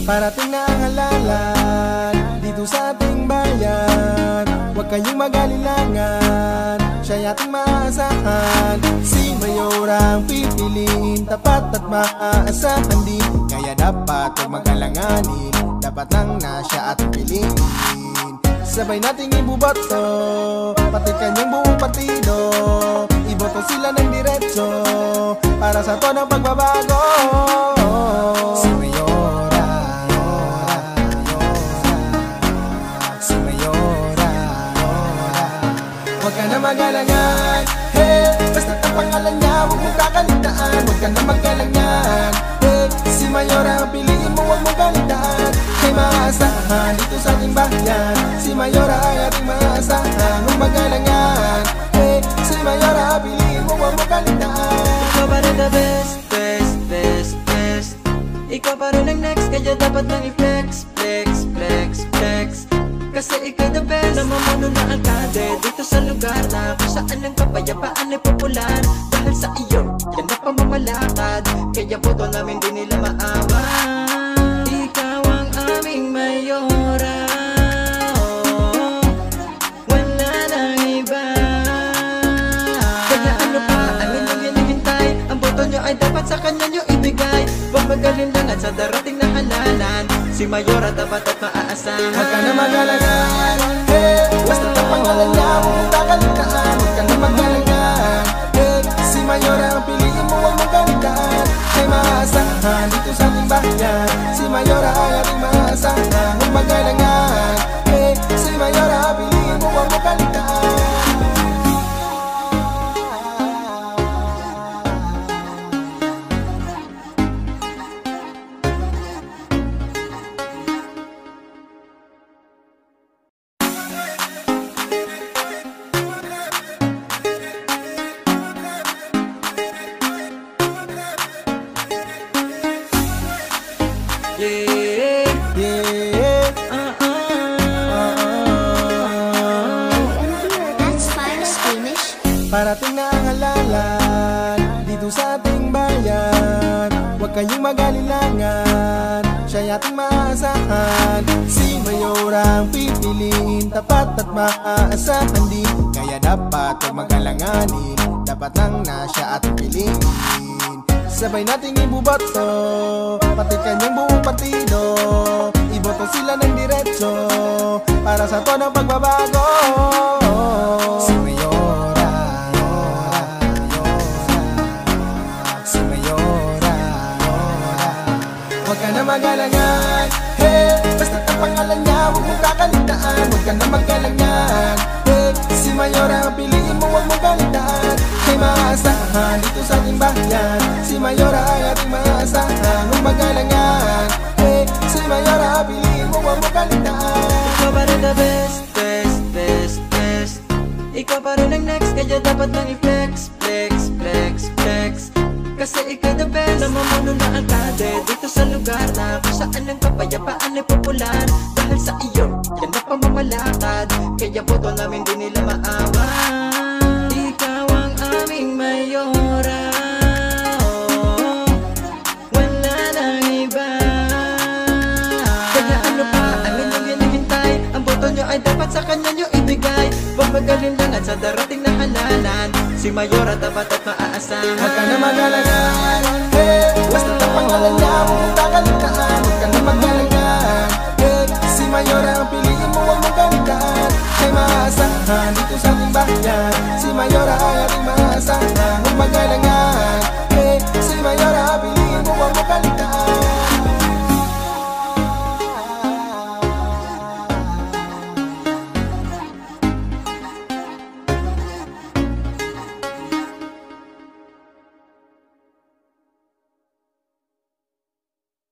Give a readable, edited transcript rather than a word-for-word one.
Parating na ang halalan dito sa ating bayan. Huwag kayong mag-alilangan, siya'y ating maaasahan. Si Mayora ang pipiliin, tapat at maaasahan din. Kaya dapat huwag mag-alanganin, dapat lang na siya ating piliin. Sabay nating ibuboto, pati kanyang buong partido. Iboto sila ng diretso, para sa to ng pagbabago. Si Mayora, si Mayora. Huwag ka na mag-alangan, hey, basta't ang pangalan niya, huwag mong kakalitaan. Huwag ka na mag-alangan, hey, si Mayora ang piliin mo, huwag mong kalitaan. Kay maasahan dito sa ating bayan, si Mayora ay ating maasahan. Huwag mag-alangan, hey, si Mayora piliin mo, huwag mong kalitaan. Ikaw pa rin the best, best, best, best. Ikaw pa rin ang next, kaya dapat lang i-flex, flex, flex, flex. Kasi ikaw the best, namamuno na alkade dito sa lugar na kung saan ang kapayapaan ay popular. Dahil sa iyo, yan na pamamalakad, kaya boto namin di nila maawa. Ikaw ang aming Mayora, oh, wala nang iba. Kaya ano pa ang inyong hinihintay? Ang boto nyo ay dapat sa kanya nyo ibigay. Huwag mag-alinlangan sa darating na halalan, si Mayora dapat at maaasahan. Huwag ka na mag-alangan, hey, basta ang pangalan niya, huwag mong kakalitaan. Huwag ka na mag-alangan, hey, si Mayora ang piliin mo, huwag mong kalitaan. Kay maasahan dito sa ating bayan, si Mayora ay ating maasahan. Huwag mag-alangan, hey, si Mayora piliin mo, huwag mong kalitaan. Yeah, Yeah, That's fine, Spanish. parating na ang halalan dito sa ating bayan. Huwag kayong mag-alilangan, siya'y ating maasahan. Si Mayora ang pipiliin, tapat at maaasahan din. Kaya dapat huwag mag-alanganin, dapat lang na siya ating piliin. Sabay nating ibuboto, pati kanyang buong partido. Iboto sila ng diretso, para sa to ng pagbabago. Si Mayora, si Mayora. Huwag ka na mag-alangan, hey, basta ang pangalan niya, huwag mong kakalitaan. Huwag ka na mag-alangan, hey, si Mayora ang piliin mo, huwag mong kalitaan. Kay maasahan dito sa ating bayan, si Mayora ay ating maasahan. Huwag mag-alangan, hey, si Mayora piliin mo, huwag mong kalitaan. ikaw pa rin the best, best, best, best. Ikaw pa rin ang next, kaya dapat lang i-flex, flex, flex, flex. Kasi ikaw the best, namamuno na alkade dito sa lugar na kung saan ang kapayapaan ay popular. Dahil sa iyo, yan na pamamalakad, kaya boto namin di nila maawa. Ikaw ang aming Mayora, oh, wala nang iba. Kaya ano pa ang inyong hinihintay? Ang boto nyo ay dapat sa kanya nyo ibigay. Huwag mag-alinlangan sa darating na halalan, si Mayora dapat at maaasahan. Huwag ka na mag-alangan, hey, basta ang pangalan niya, huwag mong kakalitaan. Huwag ka na mag-alangan, hey, si Mayora ang piliin mo, huwag mong kalitaan. Kay maasahan dito sa ating bayan, si Mayora ay ating maasahan. Huwag mag-alangan, hey, si Mayora piliin mo, huwag mong kalitaan.